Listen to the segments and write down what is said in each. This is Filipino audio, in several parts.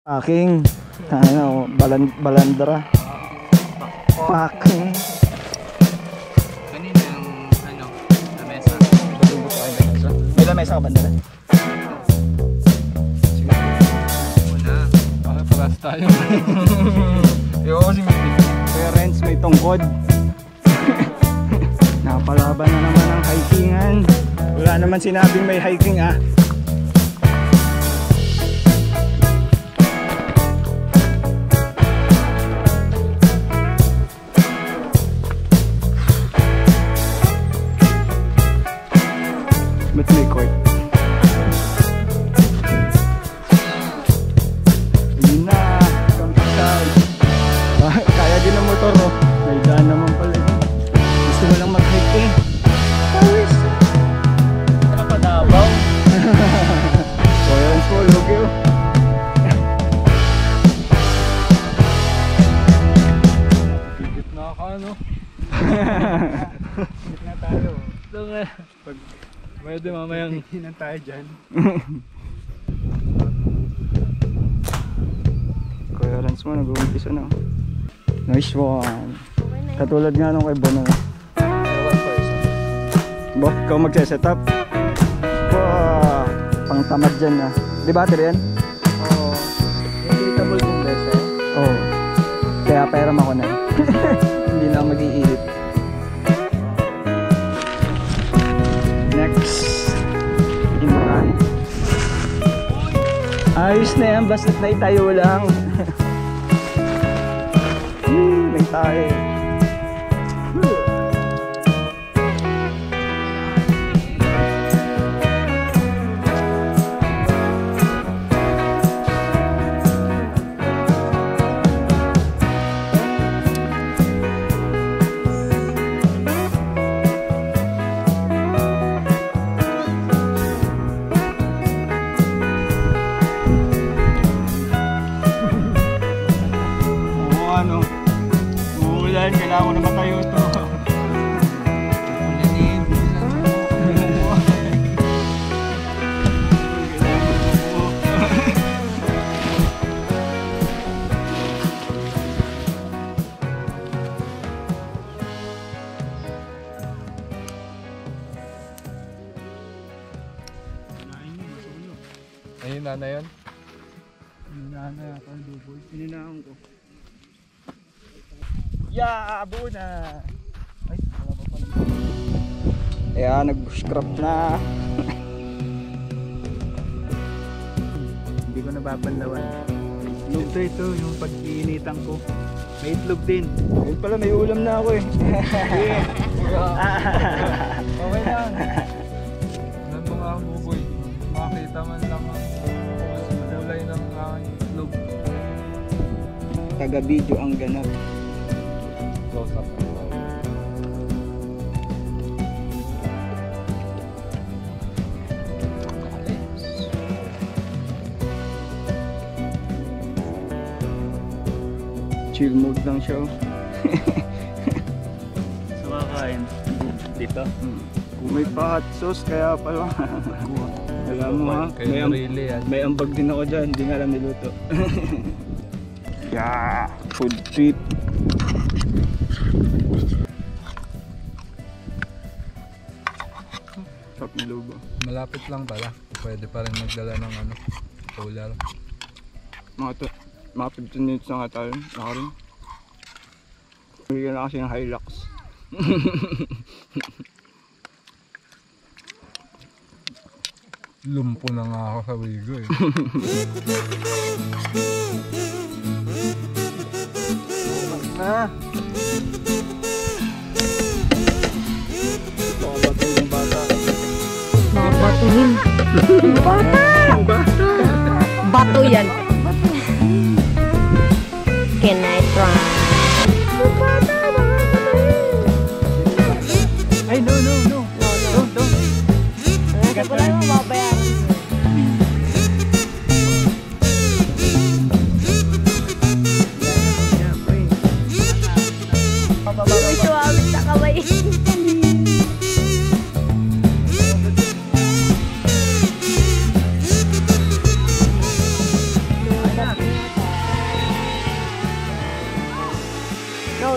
Aking ano, balandra. Packing. Kanina yung ano, lamesa. Batubot tayo ng lamesa. May lamesa ka ba nila? Sige. Una. Para paras tayo. Yo, si parents may tungkod. Napalaban na naman ang hikingan. Wala naman sinabing may hiking ah. Ba't may court? Ayun na, campsite. Kaya din ang motor oh. May daan naman pala yun. Gusto mo lang mag-hike eh. Pawis. Napadabaw. So yan po, logi oh. Pigit na ako ano. Hit na tayo. Ito nga. Pag pwede mamayang hinan tayo dyan. Kuya Lance mo, nag-uumpisa na. Nice one. Katulad nga nung kay Bono. one person. Bo, ikaw magse-setup. Pang tamad dyan na. Di battery yan? Oo. Inflatable yung beso. Oo. Kaya pairam ako na. Hindi na ako mag-iinit. Next. Imran. Ayos na yan. Basta't na itayo lang. May tayo. Ano, uulan, kailangan ko na matayo ito. Ulanin. Ayun na na yun? Hinana ako ang dugoy. Hininahan ko. Yeah, buo na. Ay, wala pa pala. Kaya nag-bushcraft na. Hindi ko nababanlawan. Ito yung pag-iinitan ko. May itlog din. Ayun pala, may ulam na ako eh. Okay lang. Nan mga buboy, makita man lang ang kulay ng aking itlog. Taga-video ang ganap. Close up. Chill mode lang siya. So kakain dito. Kung may pa hot sauce kaya pala. Alam mo ha, may ambag din ako dyan, hindi nga lang niluto. Yeah, food trip. Sarap na lubo. Malapit lang pala. Pwede pa rin magdala ng ano, cooler. Mga 15 minutes na nga tayo. Nakarin. Bigyan na kasi ng Hilux. Lumpo na nga ako sa wigo eh. Na. Ito ang bato yung bata. Batuhin. Bata! Bato yan. Can I try? Ay, no. Don't. Kasi wala yung mababayaran. Ito amin sa kamay.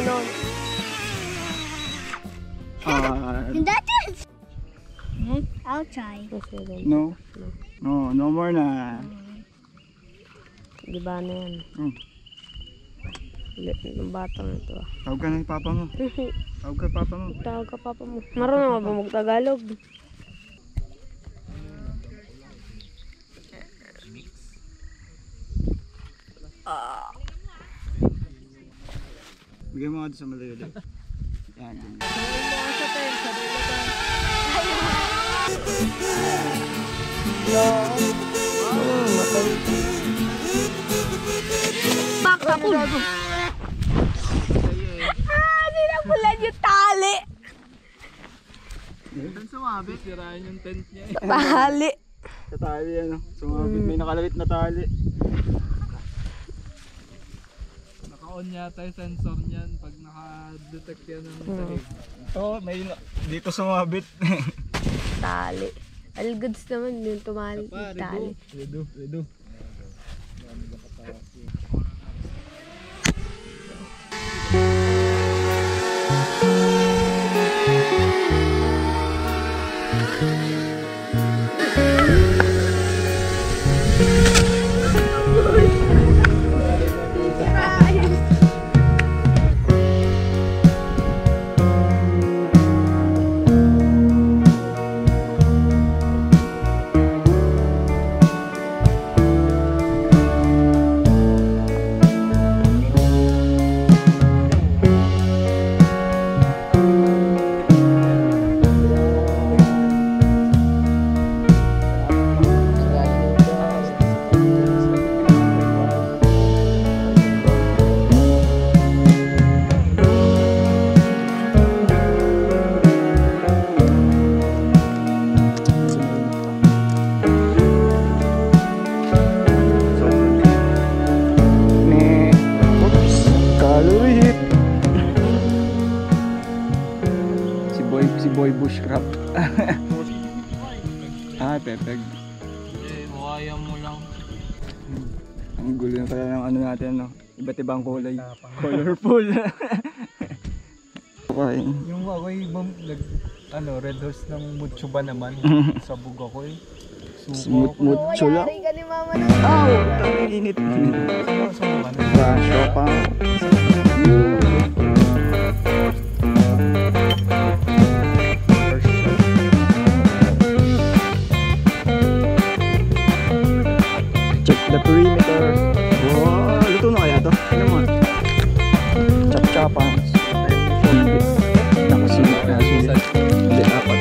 no. I'll try. No. No, no more na. Di ba na yan? Ulit ng batang ito. Tawag ka na yung papa mo. Tawag ka papa mo. Tawag ka papa mo. Marunong ka ba mag-Tagalog? Bigyan mo nga doon sa malayo. Yan. Pakapul! Sinapulan yung tali! Sumabit. Sirain yung tent niya eh. Tali! Sa tali ano. Sumabit. May nakalawit na tali. Naka-on yata yung sensor niyan pag naka-detect yan ng sahig. Oo, may dito sumabit. Tali. All goods naman yung tumali. Tali. Redo. Si Boy Bushcraft. Pepeg. Kaya mo lang. Ang gulo na pala ng ano natin, no? Iba't ibang kulay. Colorful. Okay. Yung ako'y red horse ng mucho ba naman? Sabog ako eh. Suko ako. Mucho lang. Yari ka ni mama na. Ang init. Rasyo pa. Check the perimeter. Wow, luto na kaya to? Ano mo? Chap-chapan. Nakasilip na sila. Hindi, apat.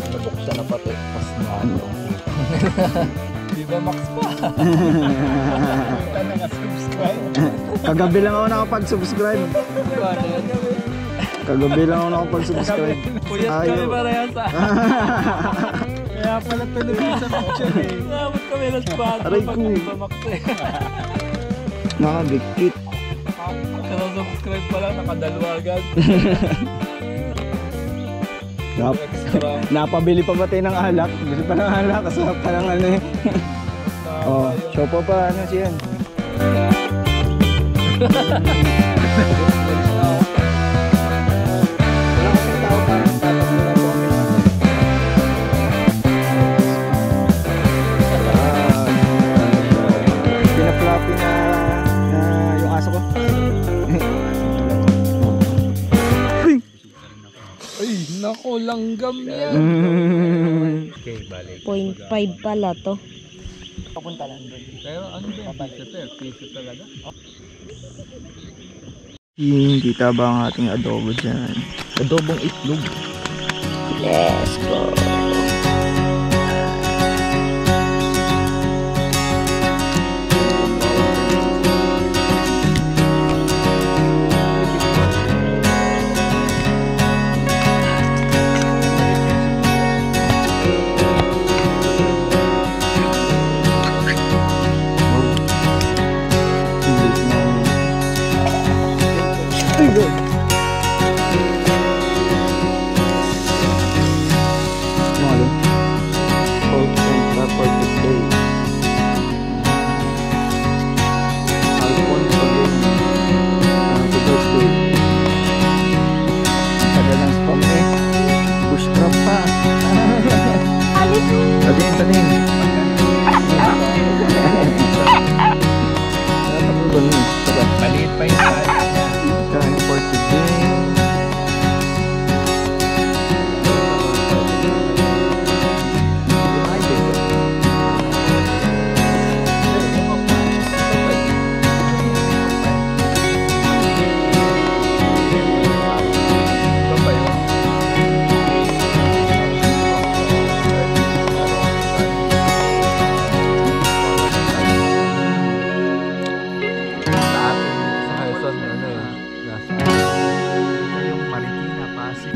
Nabuksan na pati. Pas na ano. Di ba Max pa? Kagabi lang ako nakapag-subscribe. Kagabi lang ako nakapag-subscribe. Puyat kami parehas ah. Kaya pala tulog sa picture eh. Nakapot kami ng spot. Aray ko. Di ba Max eh. Nakadikit. Kaya subscribe pala, nakadalawa agad. Napabili pa ba tayo ng alak? Bili pa ng alak kasi parang ano eh. Oh, chopo pa ano siya. Pinafloppy na yung aso ko. Ay, nako, langgam yan. Okay, balik. 0.5 pala to. Papunta lang doon. Pero ano ba yung pizza to? Pizza talaga? Kita ba ang ating adobo dyan? Adobong itlog. Let's go.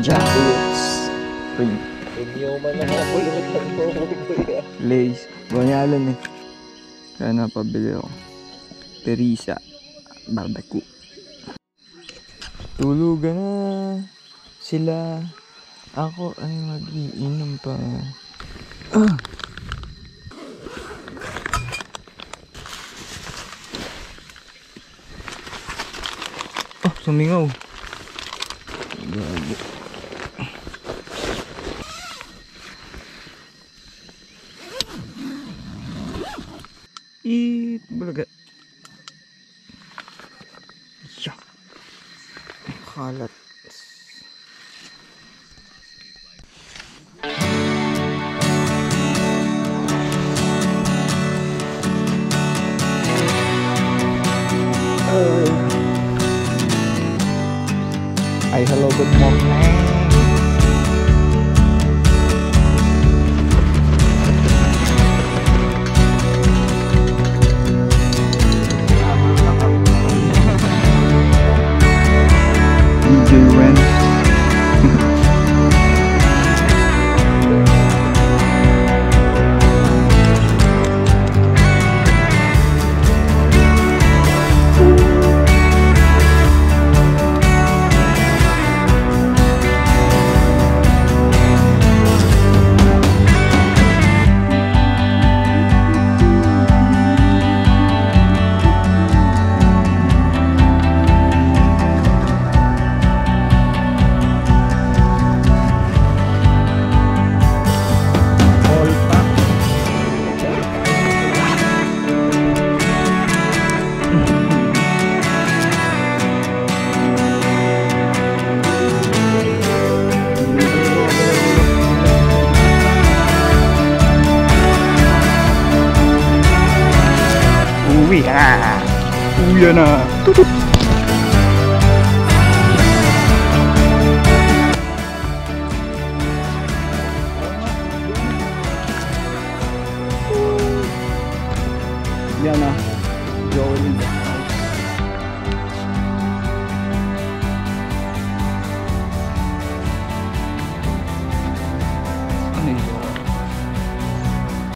Jackfruits. Inyuman na mga pulutan mo, kuya. Lays. Banyalan eh. Kaya napabili ako. Teresa. Barbecue. Tulugan na sila. Ako ay mag-iinom pa. Oh, sumingaw. Gago. Bulaga. Yeah. Kalat. Ay, hello, good morning. DJ Ren. Uwi na. Uwi na. Tutut.